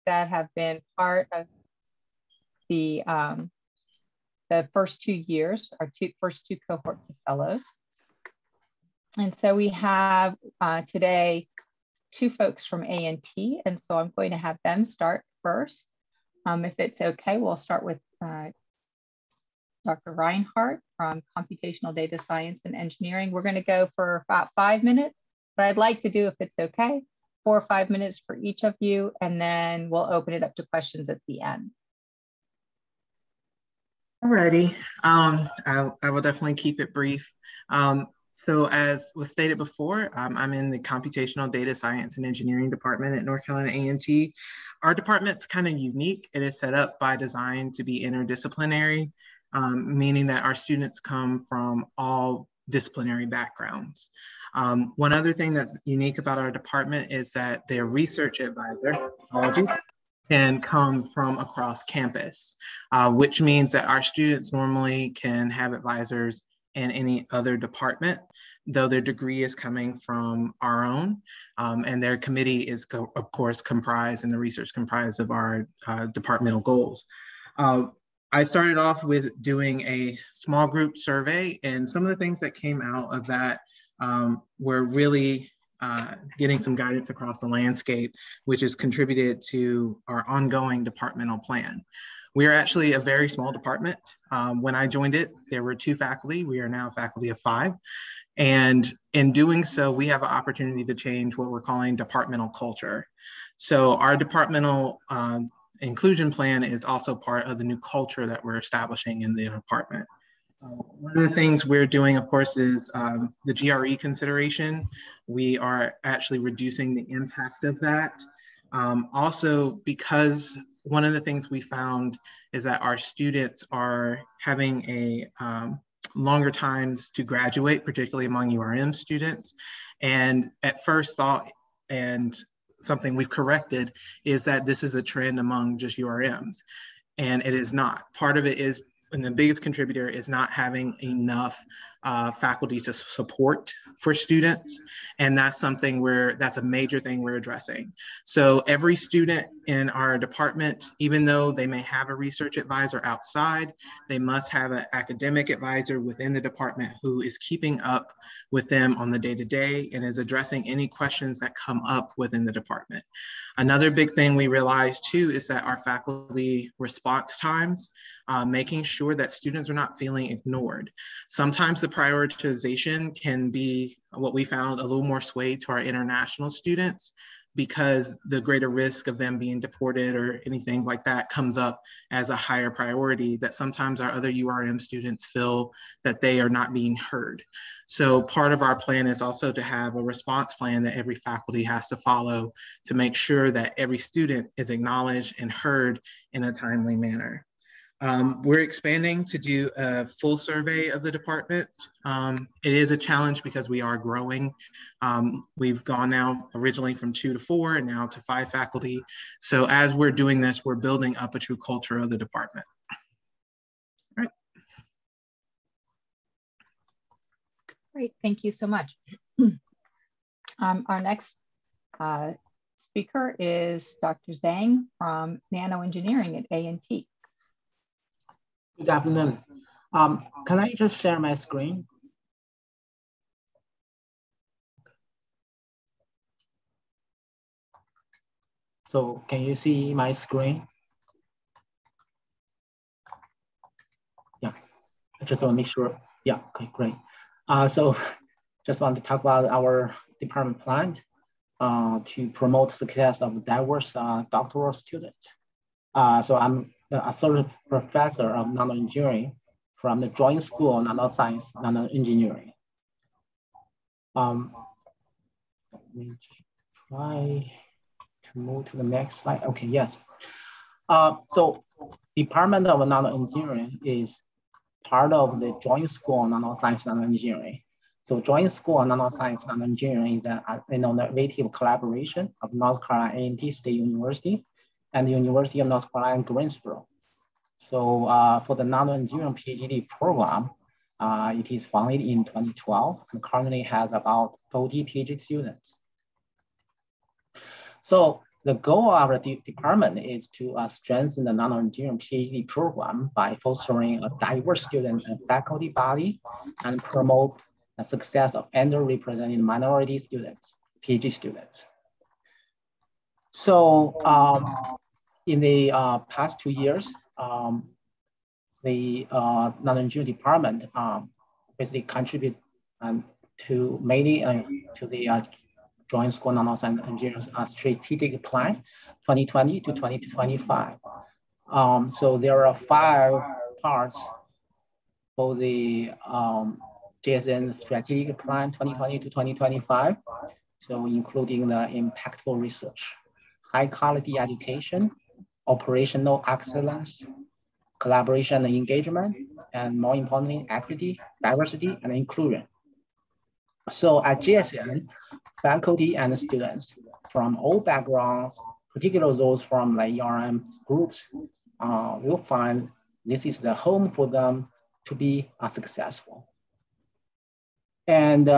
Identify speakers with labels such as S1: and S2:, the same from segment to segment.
S1: that have been part of the first 2 years, our first two cohorts of fellows. And so we have today 2 folks from A&T, and so I'm going to have them start first. If it's okay, we'll start with Dr. Reinhardt from Computational Data Science and Engineering. We're going to go for about 5 minutes, but I'd like to do, if it's okay, 4 or 5 minutes for each of you, and then we'll open it up to questions at the end.
S2: Alrighty, I will definitely keep it brief. So as was stated before, I'm in the Computational Data Science and Engineering department at North Carolina A&T. Our department's kind of unique. It is set up by design to be interdisciplinary, meaning that our students come from all disciplinary backgrounds. One other thing that's unique about our department is that their research advisor, can come from across campus, which means that our students normally can have advisors in any other department, though their degree is coming from our own, and their committee is, of course, comprised, and the research comprised of our departmental goals. I started off with doing a small group survey, and some of the things that came out of that were really getting some guidance across the landscape, which has contributed to our ongoing departmental plan. We are actually a very small department. When I joined it, there were 2 faculty. We are now a faculty of 5. And in doing so, we have an opportunity to change what we're calling departmental culture. So our departmental inclusion plan is also part of the new culture that we're establishing in the department. One of the things we're doing, of course, is the GRE consideration. We are actually reducing the impact of that. Also, because one of the things we found is that our students are having a longer times to graduate, particularly among URM students. And at first thought, and something we've corrected, is that this is a trend among just URMs. And it is not. Part of it is, and the biggest contributor is not having enough faculty to support for students. And that's something that's a major thing we're addressing. So every student in our department, even though they may have a research advisor outside, they must have an academic advisor within the department who is keeping up with them on the day-to-day and is addressing any questions that come up within the department. Another big thing we realized too is that our faculty response times, making sure that students are not feeling ignored. Sometimes the prioritization can be, what we found, a little more swayed to our international students, because the greater risk of them being deported or anything like that comes up as a higher priority, that sometimes our other URM students feel that they are not being heard. So part of our plan is also to have a response plan that every faculty has to follow to make sure that every student is acknowledged and heard in a timely manner. We're expanding to do a full survey of the department. It is a challenge because we are growing. We've gone now originally from 2 to 4 and now to 5 faculty. So as we're doing this, we're building up a true culture of the department. All right.
S1: Great, thank you so much. Our next speaker is Dr. Zhang from Nanoengineering at A&T.
S3: Good afternoon. Can I just share my screen? So can you see my screen? Yeah, I just want to make sure. Yeah, okay, great. So just want to talk about our department plan to promote success of diverse doctoral students. So I'm the associate professor of nanoengineering from the Joint School of Nanoscience, Nanoengineering. Let me try to move to the next slide. Okay, yes. So Department of Nanoengineering is part of the Joint School of Nanoscience, Nanoengineering. So Joint School of Nanoscience, Nanoengineering is an innovative collaboration of North Carolina A&T State University and the University of North Carolina, Greensboro. So for the nanoengineering PhD program, it is founded in 2012 and currently has about 40 PhD students. So The goal of the department is to strengthen the non-engineering PhD program by fostering a diverse student and faculty body and promote the success of underrepresented minority students, PhD students. So in the past 2 years, the non-engineering department basically contribute to mainly to the Joint School Non-Science Engineers Strategic Plan 2020 to 2025. So there are 5 parts for the JSN Strategic Plan 2020 to 2025. So including the impactful research, high quality education, operational excellence, collaboration and engagement, and more importantly, equity, diversity, and inclusion. So at JSN, faculty and students from all backgrounds, particularly those from like ERM groups, will find this is the home for them to be successful. And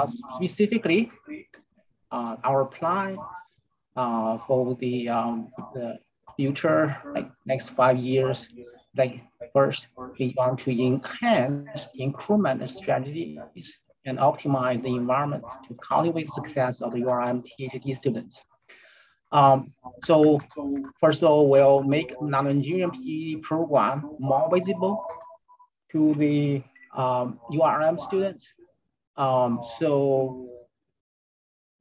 S3: specifically, our plan for the future, like next 5 years, like first, we want to enhance increment strategies and optimize the environment to cultivate success of the URM PhD students. So first of all, we'll make non-engineering PhD program more visible to the URM students. So,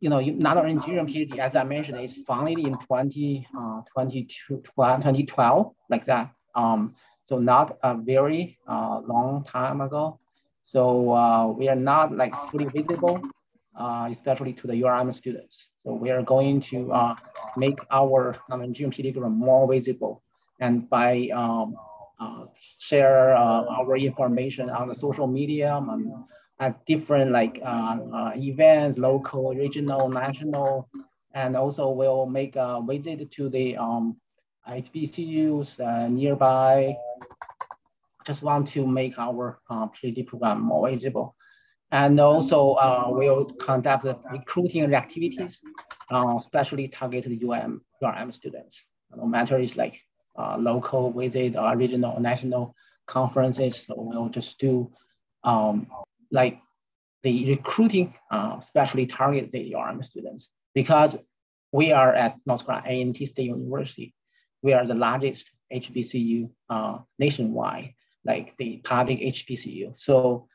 S3: you know, non-engineering PhD, as I mentioned, is founded in 2012, like that. So not a very long time ago. So we are not like fully visible, especially to the URM students. So we are going to make our non-engineering PhD program more visible, and by share our information on the social media, at different like events, local, regional, national, and also we'll make a visit to the HBCUs nearby. Just want to make our PhD program more visible. And also we'll conduct the recruiting activities, especially targeted URM students. No matter it's like local visit or regional, national conferences. So we'll just do like the recruiting, especially target the URM students, because we are at North Carolina A&T State University. We are the largest HBCU nationwide, like the public HBCU. So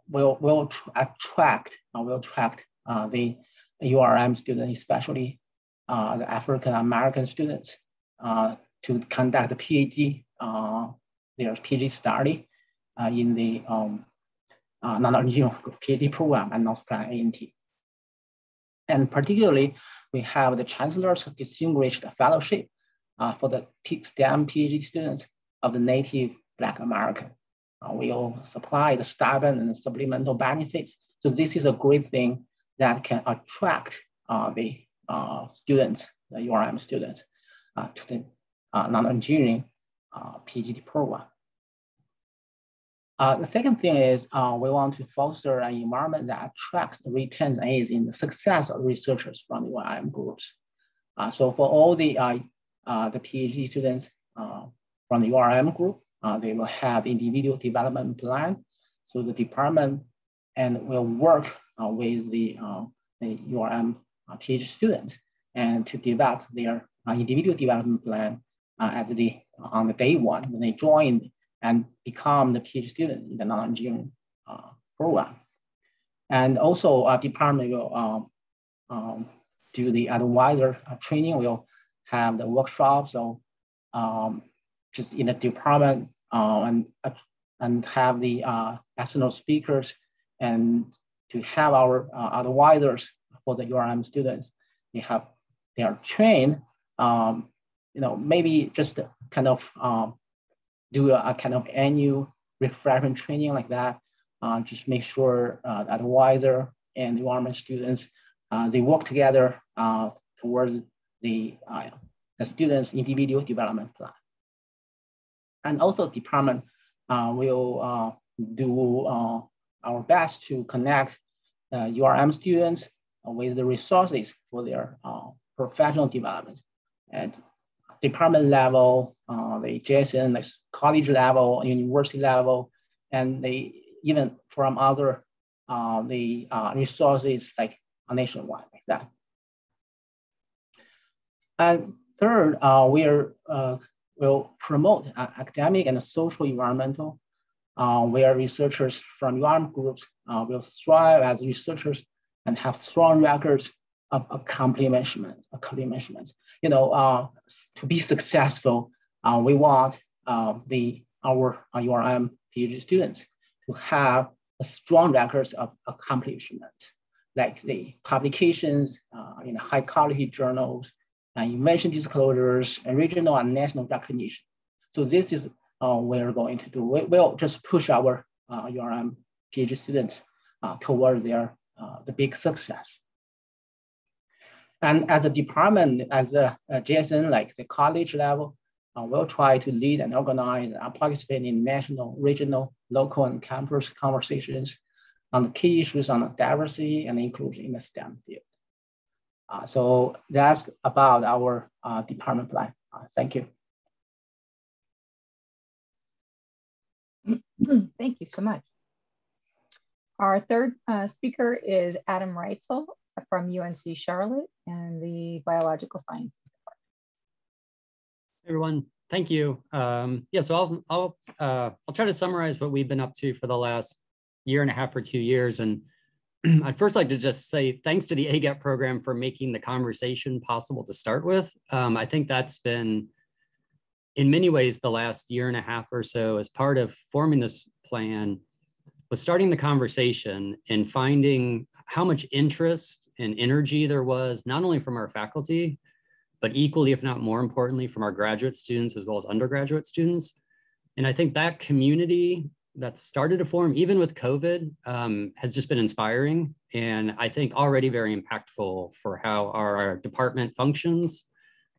S3: we'll attract the URM students, especially the African American students, to conduct the PhD, their PhD study in the non-engineering PhD program at North Carolina A&T. And particularly, we have the Chancellor's Distinguished Fellowship for the STEM PhD students of the Native Black American. We'll supply the stipend and the supplemental benefits. So this is a great thing that can attract the students, the URM students, to the non-engineering PhD program. The second thing is we want to foster an environment that attracts and retains and aids in the success of researchers from the URM groups. So for all the PhD students from the URM group, they will have individual development plan. So the department and will work with the URM PhD students and to develop their individual development plan on the day one when they join and become the PhD student in the non-engineering program. And also department will do the advisor training. We'll have the workshops, so just in the department and have the external speakers, and to have our advisors for the URM students. They are trained, you know, maybe just kind of do a kind of annual refreshment training like that. Just make sure the advisor and the URM students, they work together towards the students' individual development plan. And also department will do our best to connect URM students with the resources for their professional development at department level, the JSN, like college level, university level, and even from other resources like nationwide, like that. And third, will promote academic and social environmental, where researchers from URM groups will strive as researchers and have strong records of accomplishment. You know, to be successful, we want our URM PhD students to have a strong records of accomplishment, like the publications in high quality journals, invention disclosures, and regional and national recognition. So this is we're going to do. We'll just push our URM PhD students towards their the big success. And as a department, as a JSN, like the college level, we'll try to lead and organize and participate in national, regional, local, and campus conversations on the key issues on diversity and inclusion in the STEM field. So that's about our department plan. Thank you.
S1: Thank you so much. Our third speaker is Adam Reitzel from UNC Charlotte and the Biological Sciences Department.
S4: Hey everyone, thank you. Yeah, so I'll try to summarize what we've been up to for the last year and a half or 2 years. And I'd first like to just say thanks to the AGEP program for making the conversation possible to start with. I think that's been, in many ways, the last year and a half or so as part of forming this plan was starting the conversation and finding how much interest and energy there was, not only from our faculty, but equally, if not more importantly, from our graduate students as well as undergraduate students. And I think that community that started to form, even with COVID, has just been inspiring. And I think already very impactful for how our department functions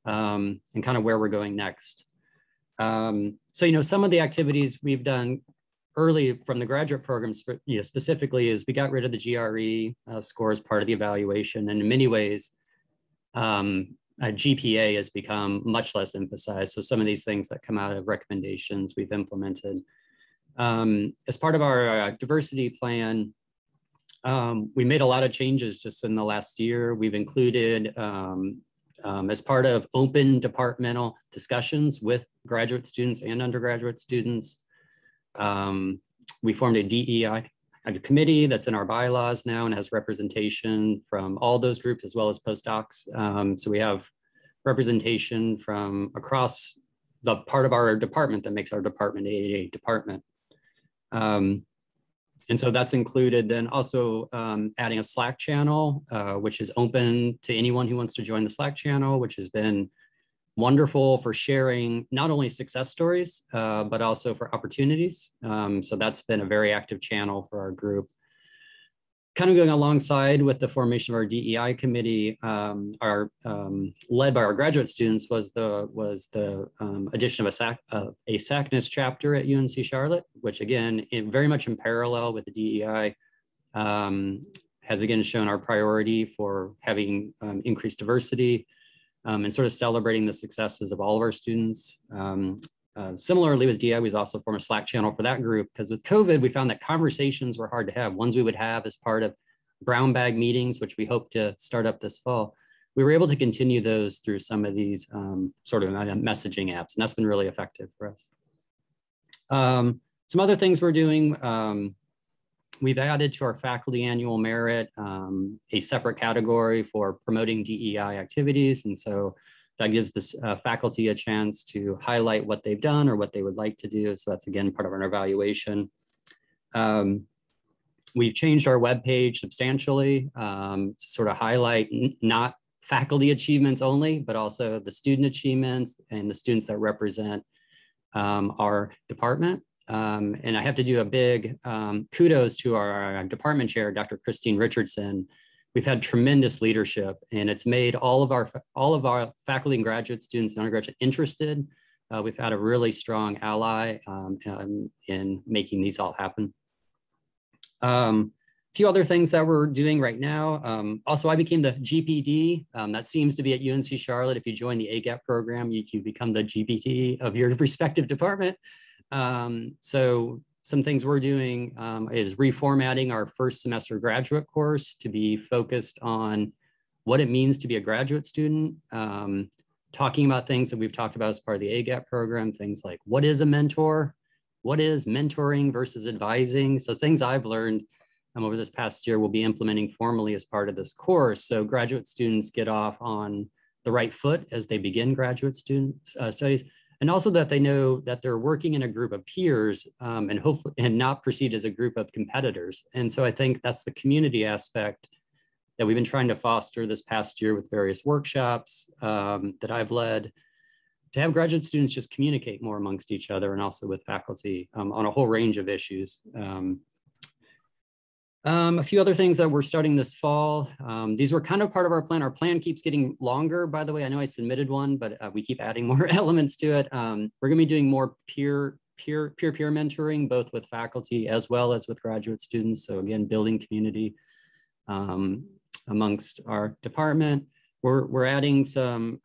S4: and kind of where we're going next. So, you know, some of the activities we've done early from the graduate programs, you know, specifically is we got rid of the GRE score as part of the evaluation. And in many ways, GPA has become much less emphasized. So some of these things that come out of recommendations we've implemented. As part of our diversity plan, we made a lot of changes just in the last year. We've included, as part of open departmental discussions with graduate students and undergraduate students, we formed a DEI committee that's in our bylaws now and has representation from all those groups as well as postdocs. So we have representation from across the part of our department that makes our department a department. And so that's included then also adding a Slack channel, which is open to anyone who wants to join the Slack channel, which has been wonderful for sharing not only success stories, but also for opportunities. So that's been a very active channel for our group. Kind of going alongside with the formation of our DEI committee, led by our graduate students was the addition of a SACNIS chapter at UNC Charlotte, which again, very much in parallel with the DEI, has again shown our priority for having increased diversity and sort of celebrating the successes of all of our students. Similarly with DEI, we've also formed a Slack channel for that group because with COVID, we found that conversations were hard to have. Ones we would have as part of brown bag meetings, which we hope to start up this fall. We were able to continue those through some of these sort of messaging apps, and that's been really effective for us. Some other things we're doing, we've added to our faculty annual merit a separate category for promoting DEI activities. And so that gives the faculty a chance to highlight what they've done or what they would like to do. So that's again, part of our evaluation. We've changed our webpage substantially to sort of highlight not faculty achievements only, but also the student achievements and the students that represent our department. And I have to do a big kudos to our department chair, Dr. Christine Richardson. We've had tremendous leadership, and it's made all of our faculty and graduate students and undergraduate interested. We've had a really strong ally in making these all happen. few other things that we're doing right now. Also, I became the GPD. That seems to be at UNC Charlotte. If you join the AGEP program, you become the GPT of your respective department. So some things we're doing is reformatting our first semester graduate course to be focused on what it means to be a graduate student, talking about things that we've talked about as part of the AGEP program, things like what is a mentor? What is mentoring versus advising? So things I've learned over this past year we'll be implementing formally as part of this course. So graduate students get off on the right foot as they begin graduate student studies. And also that they know that they're working in a group of peers and hopefully and not perceived as a group of competitors. And so I think that's the community aspect that we've been trying to foster this past year with various workshops that I've led, to have graduate students just communicate more amongst each other and also with faculty on a whole range of issues. A few other things that we're starting this fall. These were kind of part of our plan. Our plan keeps getting longer, by the way. I know I submitted one, but we keep adding more elements to it. We're gonna be doing more peer mentoring, both with faculty as well as with graduate students. So again, building community amongst our department. We're adding some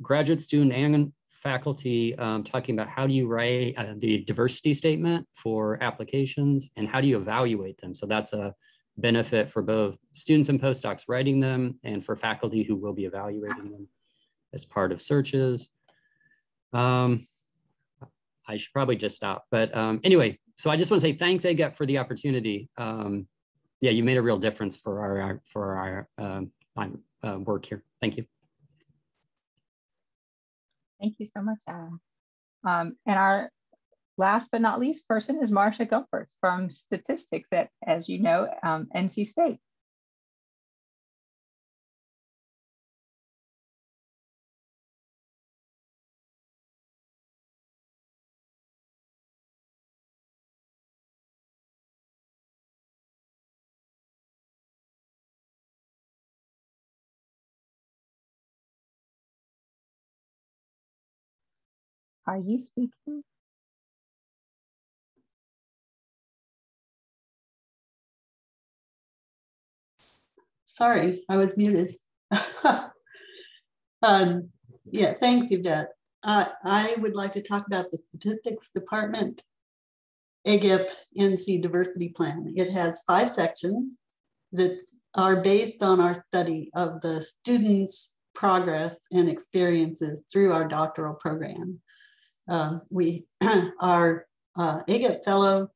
S4: graduate student and faculty talking about how do you write the diversity statement for applications and how do you evaluate them. So that's a benefit for both students and postdocs writing them and for faculty who will be evaluating them as part of searches. I should probably just stop, but anyway, so I just want to say thanks, AGEP, for the opportunity. Yeah, you made a real difference for our work here. Thank you.
S1: Thank you so much, Adam. And our last but not least person is Marcia Gilbert from statistics at, as you know, NC State. Are you speaking?
S5: Sorry, I was muted. Yeah, thanks, Yvette. I would like to talk about the statistics department AGEP-NC diversity plan. It has 5 sections that are based on our study of the students' progress and experiences through our doctoral program. We our AGEP fellow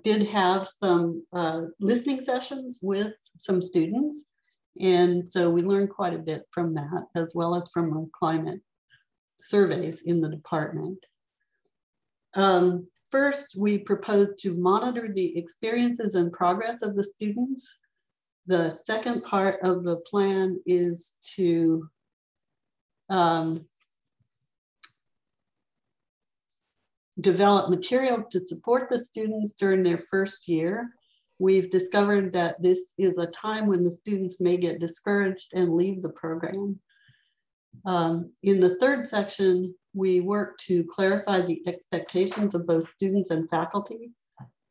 S5: did have some listening sessions with some students. And so we learned quite a bit from that, as well as from the climate surveys in the department. First, we proposed to monitor the experiences and progress of the students. The second part of the plan is to develop material to support the students during their first year. We've discovered that this is a time when the students may get discouraged and leave the program. In the third section, we work to clarify the expectations of both students and faculty.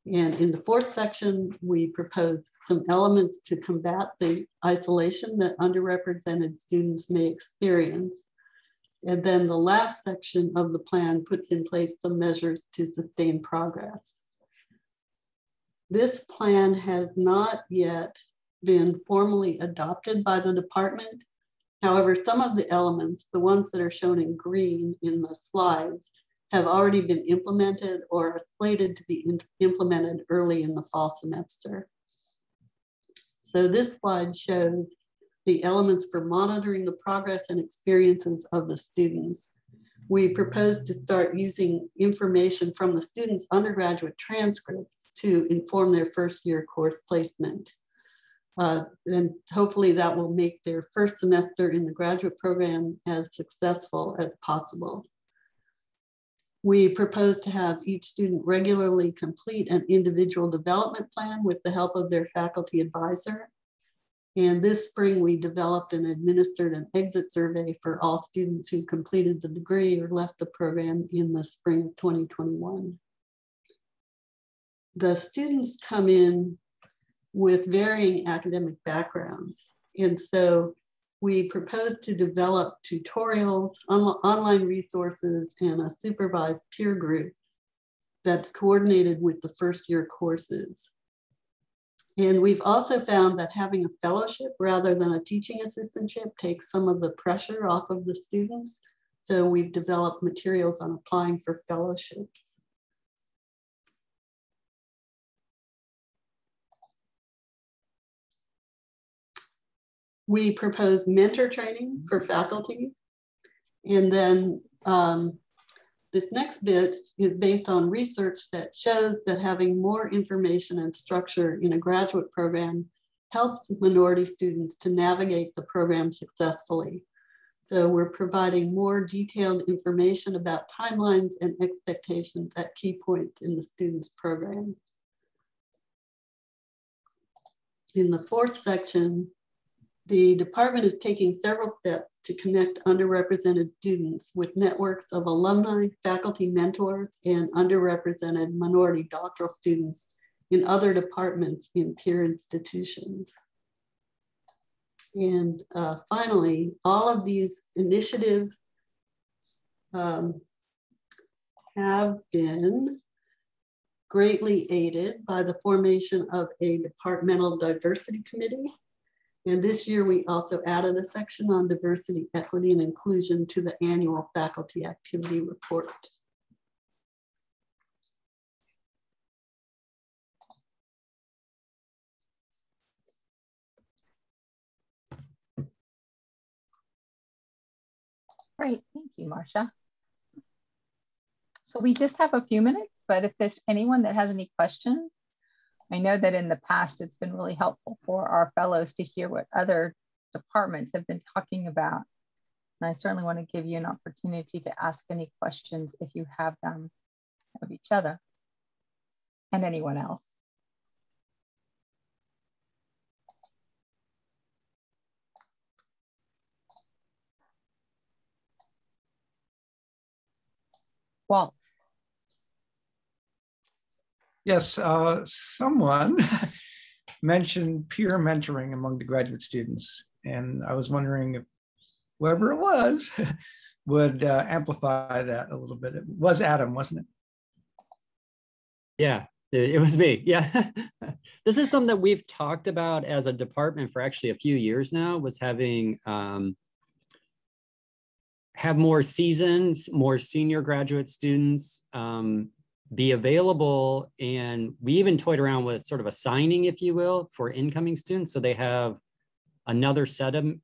S5: And in the fourth section, we propose some elements to combat the isolation that underrepresented students may experience. And then the last section of the plan puts in place some measures to sustain progress. This plan has not yet been formally adopted by the department. However, some of the elements, the ones that are shown in green in the slides, have already been implemented or are slated to be implemented early in the fall semester. So this slide shows the elements for monitoring the progress and experiences of the students. We propose to start using information from the students' undergraduate transcripts to inform their first year course placement. And hopefully that will make their first semester in the graduate program as successful as possible. We propose to have each student regularly complete an individual development plan with the help of their faculty advisor. And this spring, we developed and administered an exit survey for all students who completed the degree or left the program in the spring of 2021. The students come in with varying academic backgrounds. And so we propose to develop tutorials, online resources, and a supervised peer group that's coordinated with the first year courses. And we've also found that having a fellowship rather than a teaching assistantship takes some of the pressure off of the students. So we've developed materials on applying for fellowships. We propose mentor training for faculty. And then this next bit is based on research that shows that having more information and structure in a graduate program helps minority students to navigate the program successfully. So we're providing more detailed information about timelines and expectations at key points in the student's program. In the fourth section, the department is taking several steps to connect underrepresented students with networks of alumni, faculty mentors, and underrepresented minority doctoral students in other departments in peer institutions. And finally, all of these initiatives have been greatly aided by the formation of a departmental diversity committee. And this year, we also added a section on diversity, equity, and inclusion to the annual faculty activity report.
S1: Great, thank you, Marcia. So we just have a few minutes, but if there's anyone that has any questions, I know that in the past, it's been really helpful for our fellows to hear what other departments have been talking about. And I certainly want to give you an opportunity to ask any questions if you have them of each other and anyone else. Walt.
S6: Yes, someone mentioned peer mentoring among the graduate students. And I was wondering if whoever it was would amplify that a little bit. It was Adam, wasn't it?
S4: Yeah, it was me. Yeah. This is something that we've talked about as a department for actually a few years now, was having have more seasoned, more senior graduate students be available. And we even toyed around with sort of a signing, if you will, for incoming students. So they have another set of,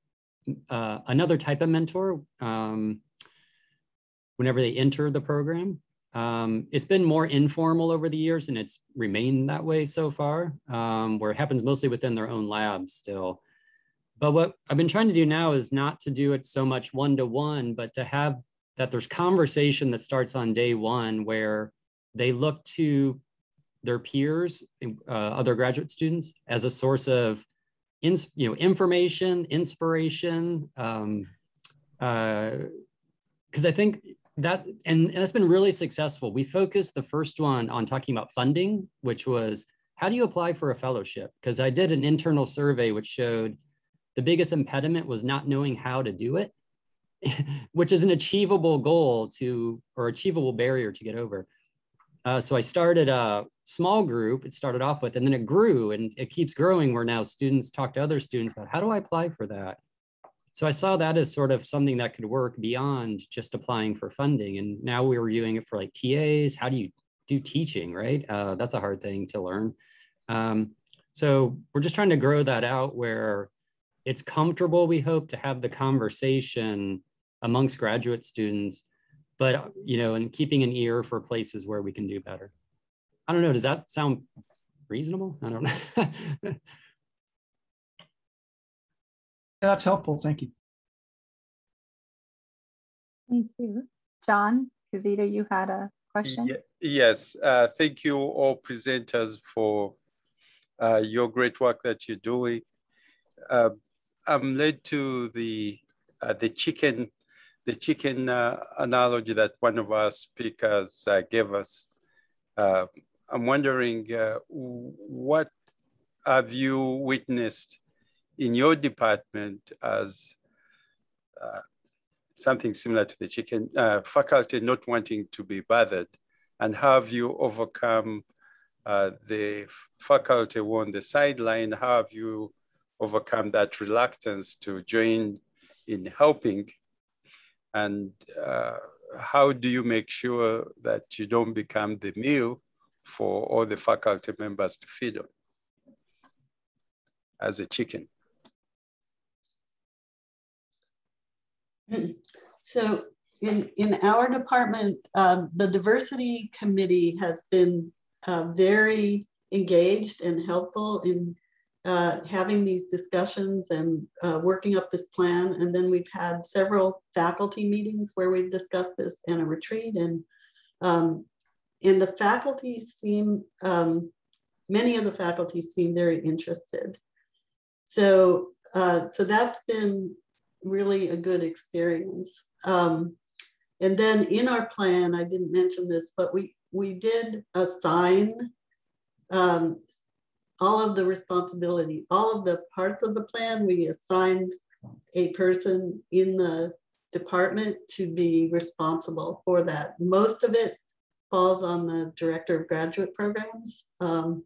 S4: another type of mentor whenever they enter the program. It's been more informal over the years, and it's remained that way so far, where it happens mostly within their own labs still. But what I've been trying to do now is not to do it so much one-to-one, but to have that there's conversation that starts on day one where they look to their peers, other graduate students, as a source of information, inspiration, because I think that, and that's been really successful. We focused the first one on talking about funding, which was, how do you apply for a fellowship? Because I did an internal survey which showed the biggest impediment was not knowing how to do it, which is an achievable goal to, or achievable barrier to get over. So I started a small group, it started off with, and then it grew and it keeps growing where now students talk to other students about, how do I apply for that? So I saw that as sort of something that could work beyond just applying for funding. And now we're doing it for like TAs. How do you do teaching, right? That's a hard thing to learn. So we're just trying to grow that out where it's comfortable, we hope, to have the conversation amongst graduate students, but, and keeping an ear for places where we can do better. I don't know, does that sound reasonable? I don't know.
S6: That's helpful, thank you.
S1: Thank you. John Kazita, you had a question?
S7: Yes, thank you all presenters for your great work that you're doing. I'm led to the chicken analogy that one of our speakers gave us. I'm wondering what have you witnessed in your department as something similar to the chicken, faculty not wanting to be bothered, and how have you overcome the faculty who on the sideline? How have you overcome that reluctance to join in helping? And how do you make sure that you don't become the meal for all the faculty members to feed on as a chicken?
S5: So in our department, the diversity committee has been very engaged and helpful in having these discussions and working up this plan. And then we've had several faculty meetings where we've discussed this and a retreat. And the faculty seem, many of the faculty seem very interested. So that's been really a good experience. And then in our plan, I didn't mention this, but we did assign all of the responsibility, all of the parts of the plan. We assigned a person in the department to be responsible for that. Most of it falls on the director of graduate programs. And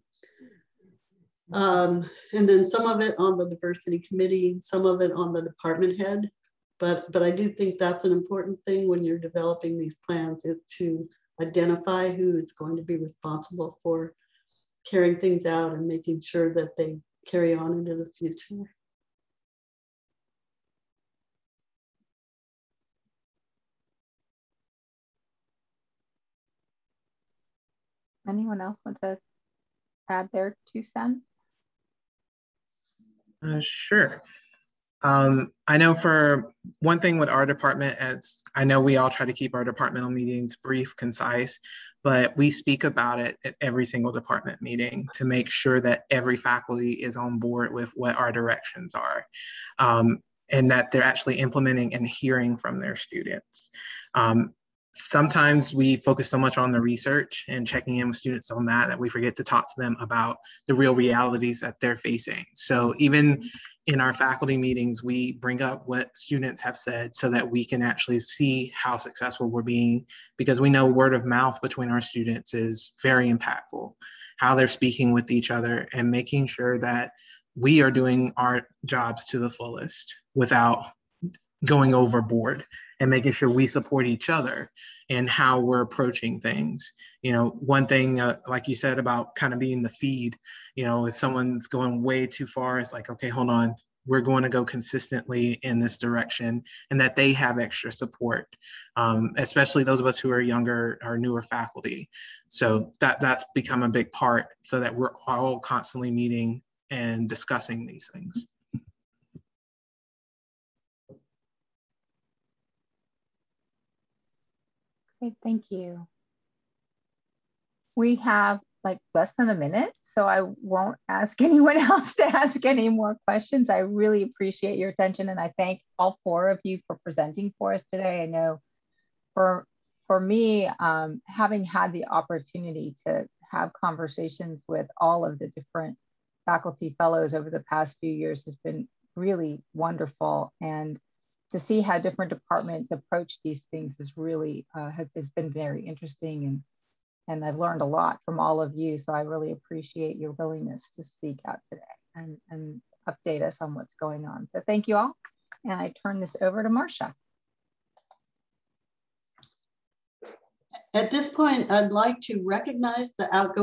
S5: then some of it on the diversity committee, some of it on the department head. But I do think that's an important thing when you're developing these plans, is to identify who is going to be responsible for carrying things out and making sure that they carry on into the future.
S1: Anyone else want to add their 2 cents?
S2: Sure. I know for one thing with our department, as I know we all try to keep our departmental meetings brief, concise, but we speak about it at every single department meeting to make sure that every faculty is on board with what our directions are, and that they're actually implementing and hearing from their students. Sometimes we focus so much on the research and checking in with students on that we forget to talk to them about the real realities that they're facing. So even in our faculty meetings, we bring up what students have said so that we can actually see how successful we're being, because we know word of mouth between our students is very impactful, how they're speaking with each other and making sure that we are doing our jobs to the fullest without going overboard, and making sure we support each other in how we're approaching things. You know, one thing, like you said about kind of being the feed, you know, if someone's going way too far, it's like, okay, hold on, we're going to go consistently in this direction, and that they have extra support, especially those of us who are younger or newer faculty. So that's become a big part, so that we're all constantly meeting and discussing these things.
S1: Great, thank you. We have like less than a minute, so I won't ask anyone else to ask any more questions. I really appreciate your attention, and I thank all 4 of you for presenting for us today. I know for me, having had the opportunity to have conversations with all of the different faculty fellows over the past few years has been really wonderful, and to see how different departments approach these things is really has been very interesting, and I've learned a lot from all of you. So I really appreciate your willingness to speak out today and update us on what's going on. So thank you all. And I turn this over to Marcia.
S5: At this point, I'd like to recognize the outgoing